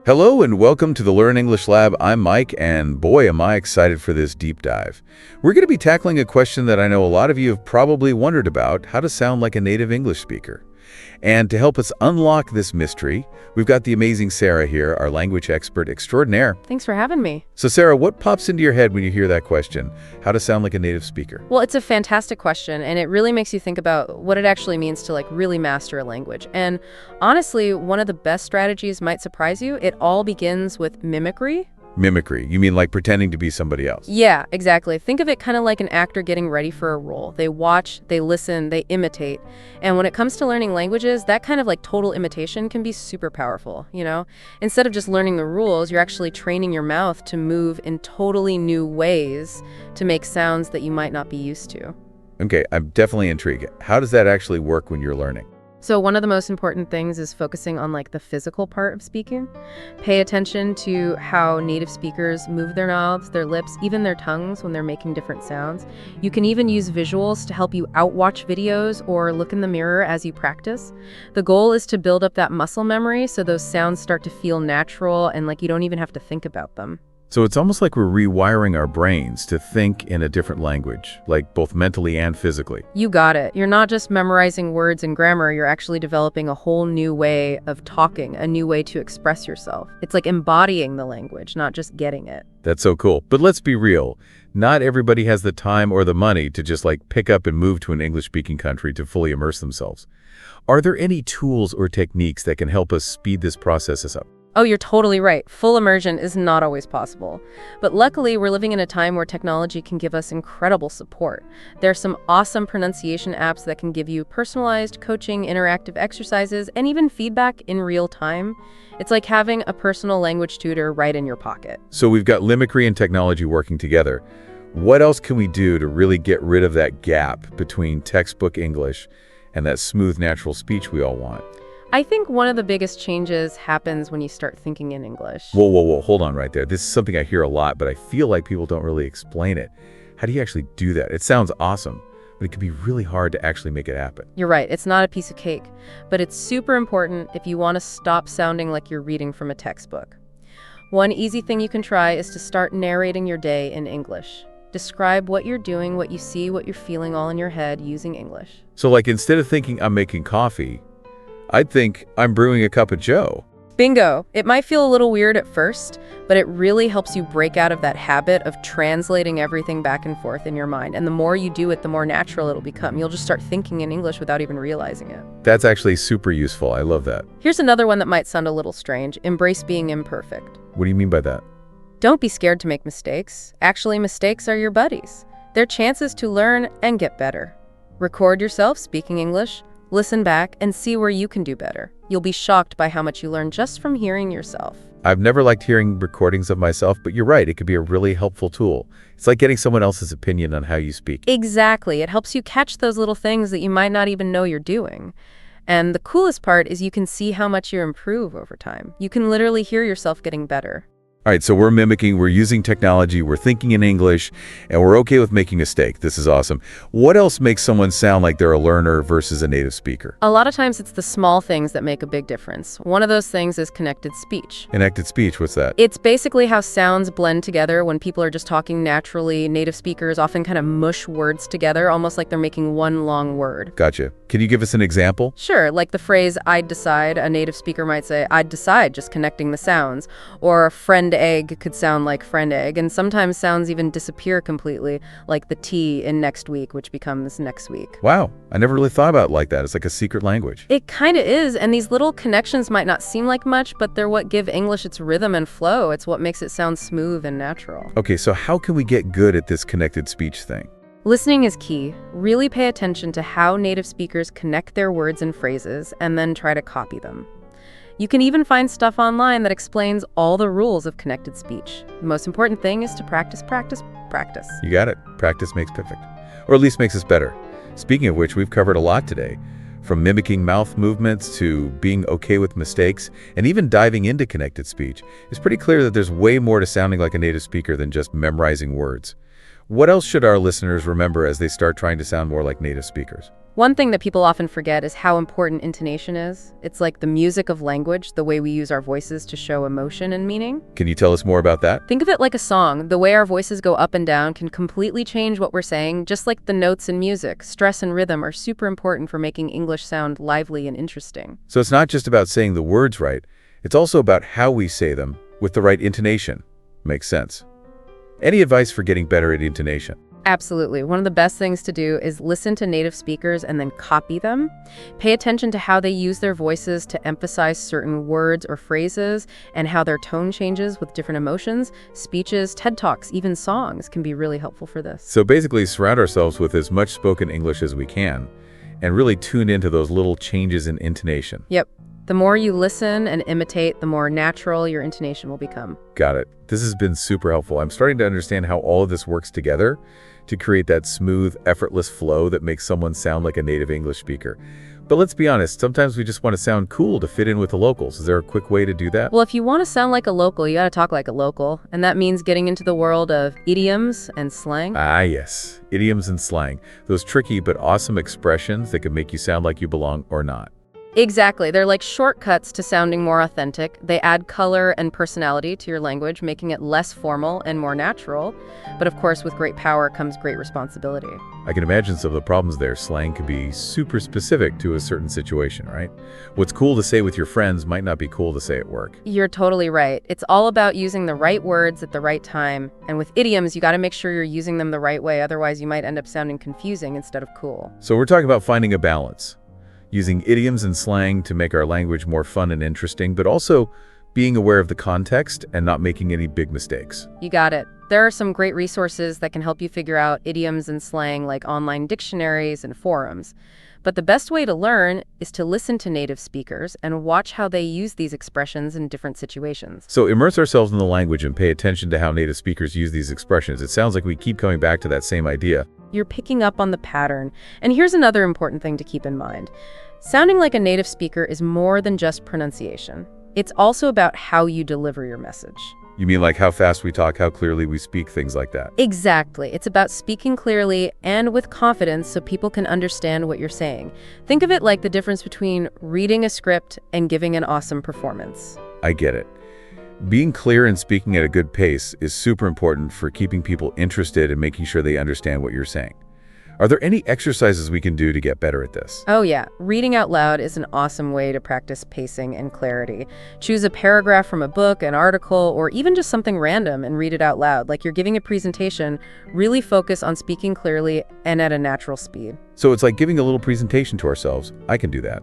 Hello and welcome to the Learn English Lab. I'm Mike, and boy, am I excited for this deep dive. We're going to be tackling a question that I know a lot of you have probably wondered about: how to sound like a native English speaker. And to help us unlock this mystery, we've got the amazing Sarah here, our language expert extraordinaire. Thanks for having me. So Sarah, what pops into your head when you hear that question? How to sound like a native speaker? Well, it's a fantastic question, and it really makes you think about what it actually means to really master a language. And honestly, one of the best strategies might surprise you. It all begins with mimicry. Mimicry. You mean like pretending to be somebody else? Yeah, exactly. Think of it kind of like an actor getting ready for a role. They watch, they listen, they imitate. And when it comes to learning languages, that kind of total imitation can be super powerful, you know? Instead of just learning the rules, you're actually training your mouth to move in totally new ways to make sounds that you might not be used to. Okay, I'm definitely intrigued. How does that actually work when you're learning? So one of the most important things is focusing on the physical part of speaking. Pay attention to how native speakers move their mouths, their lips, even their tongues when they're making different sounds. You can even use visuals to help you outwatch videos or look in the mirror as you practice. The goal is to build up that muscle memory so those sounds start to feel natural and you don't even have to think about them. So it's almost like we're rewiring our brains to think in a different language, both mentally and physically. You got it. You're not just memorizing words and grammar, you're actually developing a whole new way of talking, a new way to express yourself. It's like embodying the language, not just getting it. That's so cool. But let's be real. Not everybody has the time or the money to just pick up and move to an English-speaking country to fully immerse themselves. Are there any tools or techniques that can help us speed this process up? Oh, you're totally right. Full immersion is not always possible. But luckily, we're living in a time where technology can give us incredible support. There are some awesome pronunciation apps that can give you personalized coaching, interactive exercises, and even feedback in real time. It's like having a personal language tutor right in your pocket. So we've got mimicry and technology working together. What else can we do to really get rid of that gap between textbook English and that smooth, natural speech we all want? I think one of the biggest changes happens when you start thinking in English. Whoa. Hold on right there. This is something I hear a lot, but I feel like people don't really explain it. How do you actually do that? It sounds awesome, but it can be really hard to actually make it happen. You're right. It's not a piece of cake, but it's super important if you want to stop sounding like you're reading from a textbook. One easy thing you can try is to start narrating your day in English. Describe what you're doing, what you see, what you're feeling all in your head using English. So instead of thinking I'm making coffee, I'd think I'm brewing a cup of joe. Bingo! It might feel a little weird at first, but it really helps you break out of that habit of translating everything back and forth in your mind. And the more you do it, the more natural it'll become. You'll just start thinking in English without even realizing it. That's actually super useful. I love that. Here's another one that might sound a little strange. Embrace being imperfect. What do you mean by that? Don't be scared to make mistakes. Actually, mistakes are your buddies. They're chances to learn and get better. Record yourself speaking English. Listen back and see where you can do better. You'll be shocked by how much you learn just from hearing yourself. I've never liked hearing recordings of myself, but you're right, it could be a really helpful tool. It's like getting someone else's opinion on how you speak. Exactly. It helps you catch those little things that you might not even know you're doing. And the coolest part is you can see how much you improve over time. You can literally hear yourself getting better. All right, so we're mimicking, we're using technology, we're thinking in English, and we're okay with making a mistake. This is awesome. What else makes someone sound like they're a learner versus a native speaker? A lot of times it's the small things that make a big difference. One of those things is connected speech. Connected speech, what's that? It's basically how sounds blend together when people are just talking naturally. Native speakers often kind of mush words together, almost like they're making one long word. Gotcha. Can you give us an example? Sure, like the phrase, I'd decide. A native speaker might say, I'd decide, just connecting the sounds. Or friend egg could sound like friend egg, and sometimes sounds even disappear completely, like the T in next week, which becomes next week. Wow, I never really thought about it like that. It's like a secret language. It kind of is, and these little connections might not seem like much, but they're what give English its rhythm and flow. It's what makes it sound smooth and natural. Okay, so how can we get good at this connected speech thing? Listening is key. Really pay attention to how native speakers connect their words and phrases, and then try to copy them. You can even find stuff online that explains all the rules of connected speech. The most important thing is to practice, practice, practice. You got it. Practice makes perfect. Or at least makes us better. Speaking of which, we've covered a lot today. From mimicking mouth movements to being okay with mistakes, and even diving into connected speech. It's pretty clear that there's way more to sounding like a native speaker than just memorizing words. What else should our listeners remember as they start trying to sound more like native speakers? One thing that people often forget is how important intonation is. It's like the music of language, the way we use our voices to show emotion and meaning. Can you tell us more about that? Think of it like a song. The way our voices go up and down can completely change what we're saying, just like the notes in music. Stress and rhythm are super important for making English sound lively and interesting. So it's not just about saying the words right, it's also about how we say them with the right intonation. Makes sense. Any advice for getting better at intonation? Absolutely. One of the best things to do is listen to native speakers and then copy them. Pay attention to how they use their voices to emphasize certain words or phrases and how their tone changes with different emotions. Speeches, TED Talks, even songs can be really helpful for this. So basically, surround ourselves with as much spoken English as we can and really tune into those little changes in intonation. Yep. The more you listen and imitate, the more natural your intonation will become. Got it. This has been super helpful. I'm starting to understand how all of this works together to create that smooth, effortless flow that makes someone sound like a native English speaker. But let's be honest, sometimes we just want to sound cool to fit in with the locals. Is there a quick way to do that? Well, if you want to sound like a local, you got to talk like a local. And that means getting into the world of idioms and slang. Ah, yes. Idioms and slang. Those tricky but awesome expressions that can make you sound like you belong or not. Exactly. They're like shortcuts to sounding more authentic. They add color and personality to your language, making it less formal and more natural. But of course, with great power comes great responsibility. I can imagine some of the problems there. Slang can be super specific to a certain situation, right? What's cool to say with your friends might not be cool to say at work. You're totally right. It's all about using the right words at the right time. And with idioms, you got to make sure you're using them the right way. Otherwise, you might end up sounding confusing instead of cool. So we're talking about finding a balance. Using idioms and slang to make our language more fun and interesting, but also being aware of the context and not making any big mistakes. You got it. There are some great resources that can help you figure out idioms and slang, like online dictionaries and forums. But the best way to learn is to listen to native speakers and watch how they use these expressions in different situations. So immerse ourselves in the language and pay attention to how native speakers use these expressions. It sounds like we keep coming back to that same idea. You're picking up on the pattern. And here's another important thing to keep in mind. Sounding like a native speaker is more than just pronunciation. It's also about how you deliver your message. You mean like how fast we talk, how clearly we speak, things like that? Exactly. It's about speaking clearly and with confidence so people can understand what you're saying. Think of it like the difference between reading a script and giving an awesome performance. I get it. Being clear and speaking at a good pace is super important for keeping people interested and making sure they understand what you're saying. Are there any exercises we can do to get better at this? Oh yeah, reading out loud is an awesome way to practice pacing and clarity. Choose a paragraph from a book, an article, or even just something random and read it out loud. Like you're giving a presentation, really focus on speaking clearly and at a natural speed. So it's like giving a little presentation to ourselves. I can do that.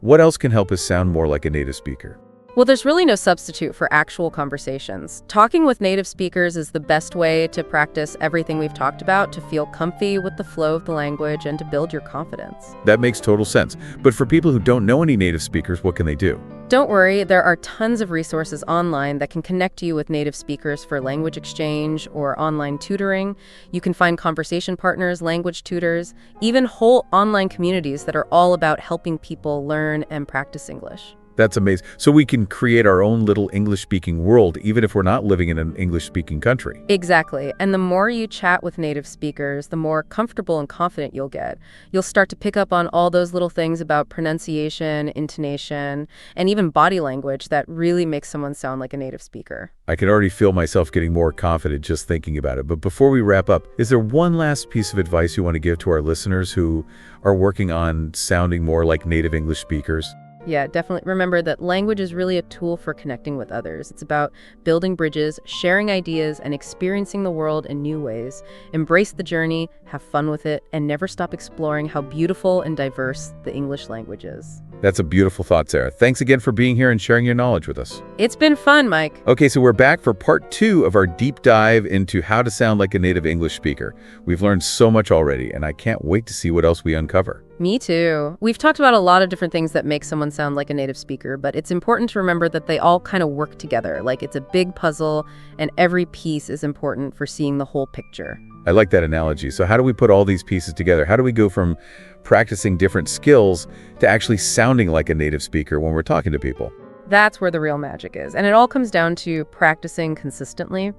What else can help us sound more like a native speaker? Well, there's really no substitute for actual conversations. Talking with native speakers is the best way to practice everything we've talked about, to feel comfy with the flow of the language, and to build your confidence. That makes total sense. But for people who don't know any native speakers, what can they do? Don't worry, there are tons of resources online that can connect you with native speakers for language exchange or online tutoring. You can find conversation partners, language tutors, even whole online communities that are all about helping people learn and practice English. That's amazing. So we can create our own little English-speaking world, even if we're not living in an English-speaking country. Exactly. And the more you chat with native speakers, the more comfortable and confident you'll get. You'll start to pick up on all those little things about pronunciation, intonation, and even body language that really makes someone sound like a native speaker. I can already feel myself getting more confident just thinking about it. But before we wrap up, is there one last piece of advice you want to give to our listeners who are working on sounding more like native English speakers? Yeah, definitely. Remember that language is really a tool for connecting with others. It's about building bridges, sharing ideas, and experiencing the world in new ways. Embrace the journey, have fun with it, and never stop exploring how beautiful and diverse the English language is. That's a beautiful thought, Sarah. Thanks again for being here and sharing your knowledge with us. It's been fun, Mike. Okay, so we're back for part 2 of our deep dive into how to sound like a native English speaker. We've learned so much already, and I can't wait to see what else we uncover. Me too. We've talked about a lot of different things that make someone sound like a native speaker, but it's important to remember that they all kind of work together. Like it's a big puzzle, and every piece is important for seeing the whole picture. I like that analogy. So how do we put all these pieces together? How do we go from practicing different skills to actually sounding like a native speaker when we're talking to people? That's where the real magic is. And it all comes down to practicing consistently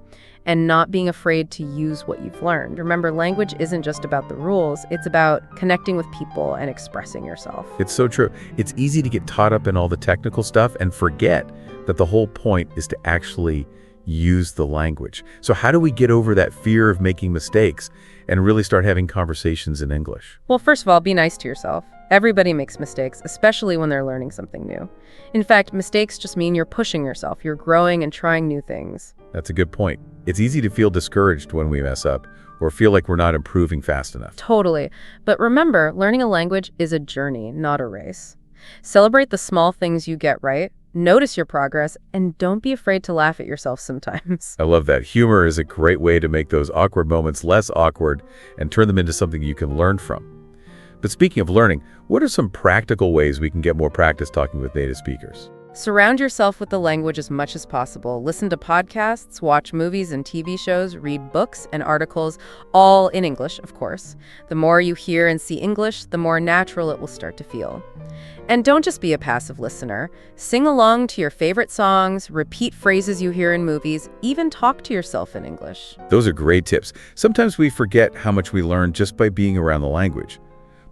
and not being afraid to use what you've learned. Remember, language isn't just about the rules. It's about connecting with people and expressing yourself. It's so true. It's easy to get caught up in all the technical stuff and forget that the whole point is to actually use the language. So how do we get over that fear of making mistakes and really start having conversations in English? Well, first of all, be nice to yourself. Everybody makes mistakes, especially when they're learning something new. In fact, mistakes just mean you're pushing yourself, you're growing and trying new things. That's a good point. It's easy to feel discouraged when we mess up or feel like we're not improving fast enough. Totally. But remember, learning a language is a journey, not a race. Celebrate the small things you get right, notice your progress, and don't be afraid to laugh at yourself sometimes. I love that. Humor is a great way to make those awkward moments less awkward and turn them into something you can learn from. But speaking of learning, what are some practical ways we can get more practice talking with native speakers? Surround yourself with the language as much as possible. Listen to podcasts, watch movies and TV shows, read books and articles, all in English, of course. The more you hear and see English, the more natural it will start to feel. And don't just be a passive listener. Sing along to your favorite songs, repeat phrases you hear in movies, even talk to yourself in English. Those are great tips. Sometimes we forget how much we learn just by being around the language.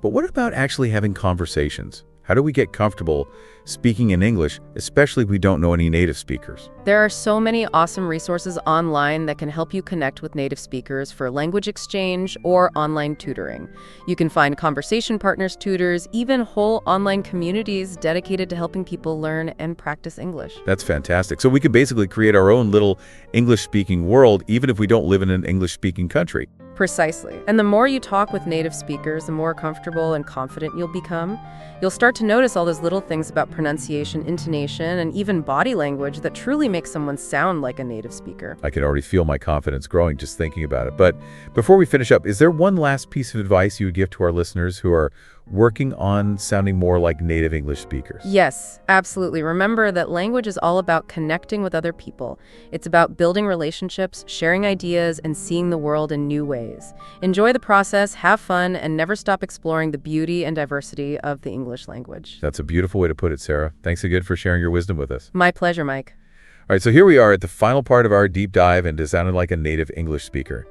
But what about actually having conversations? How do we get comfortable speaking in English, especially if we don't know any native speakers? There are so many awesome resources online that can help you connect with native speakers for language exchange or online tutoring. You can find conversation partners, tutors, even whole online communities dedicated to helping people learn and practice English. That's fantastic. So we can basically create our own little English-speaking world, even if we don't live in an English-speaking country. Precisely. And the more you talk with native speakers, the more comfortable and confident you'll become. You'll start to notice all those little things about pronunciation, intonation, and even body language that truly make someone sound like a native speaker. I can already feel my confidence growing just thinking about it. But before we finish up, is there one last piece of advice you would give to our listeners who are working on sounding more like native English speakers? Yes, absolutely. Remember that language is all about connecting with other people. It's about building relationships, sharing ideas, and seeing the world in new ways. Enjoy the process, have fun, and never stop exploring the beauty and diversity of the English language. That's a beautiful way to put it, Sarah. Thanks again for sharing your wisdom with us. My pleasure, Mike. All right, so here we are at the final part of our deep dive into sounding like a native English speaker.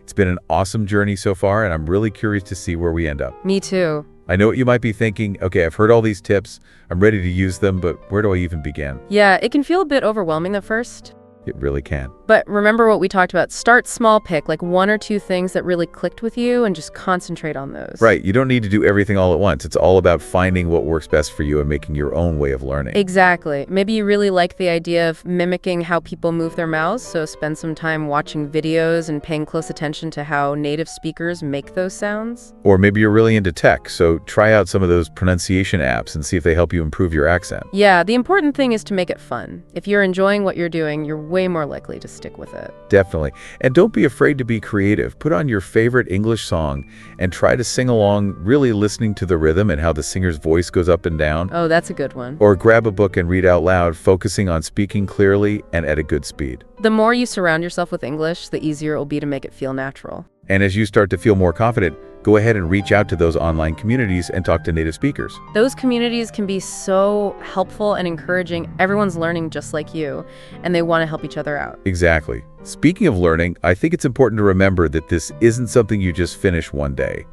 It's been an awesome journey so far, and I'm really curious to see where we end up. Me too. I know what you might be thinking. Okay, I've heard all these tips. I'm ready to use them, but where do I even begin? Yeah, it can feel a bit overwhelming at first. It really can. But remember what we talked about. Start small, pick like one or two things that really clicked with you and just concentrate on those. Right. You don't need to do everything all at once. It's all about finding what works best for you and making your own way of learning. Exactly. Maybe you really like the idea of mimicking how people move their mouths, so spend some time watching videos and paying close attention to how native speakers make those sounds. Or maybe you're really into tech, so try out some of those pronunciation apps and see if they help you improve your accent. Yeah, the important thing is to make it fun. If you're enjoying what you're doing, you're way more likely to stick with it. Definitely. And don't be afraid to be creative. Put on your favorite English song and try to sing along, really listening to the rhythm and how the singer's voice goes up and down. Oh, that's a good one. Or grab a book and read out loud, focusing on speaking clearly and at a good speed. The more you surround yourself with English, the easier it will be to make it feel natural. And as you start to feel more confident, go ahead and reach out to those online communities and talk to native speakers. Those communities can be so helpful and encouraging. Everyone's learning just like you, and they want to help each other out. Exactly. Speaking of learning, I think it's important to remember that this isn't something you just finish one day.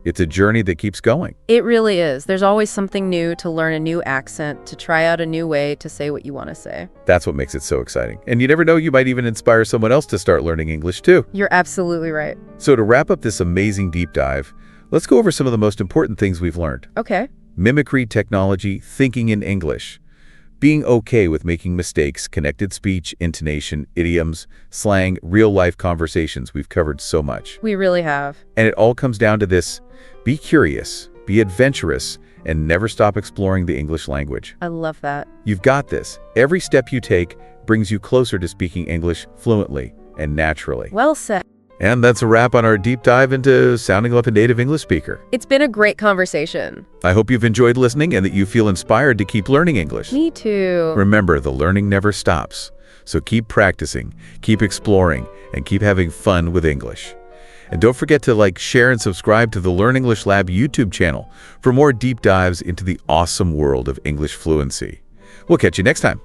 It's a journey that keeps going. It really is. There's always something new to learn, a new accent, to try out a new way to say what you want to say. That's what makes it so exciting. And you never know, you might even inspire someone else to start learning English too. You're absolutely right. So to wrap up this amazing deep dive, let's go over some of the most important things we've learned. Okay. Mimicry technology, thinking in English. Being okay with making mistakes, connected speech, intonation, idioms, slang, real-life conversations. We've covered so much. We really have. And it all comes down to this: be curious, be adventurous, and never stop exploring the English language. I love that. You've got this. Every step you take brings you closer to speaking English fluently and naturally. Well said. And that's a wrap on our deep dive into sounding like a native English speaker. It's been a great conversation. I hope you've enjoyed listening and that you feel inspired to keep learning English. Me too. Remember, the learning never stops. So keep practicing, keep exploring, and keep having fun with English. And don't forget to like, share, and subscribe to the Learn English Lab YouTube channel for more deep dives into the awesome world of English fluency. We'll catch you next time.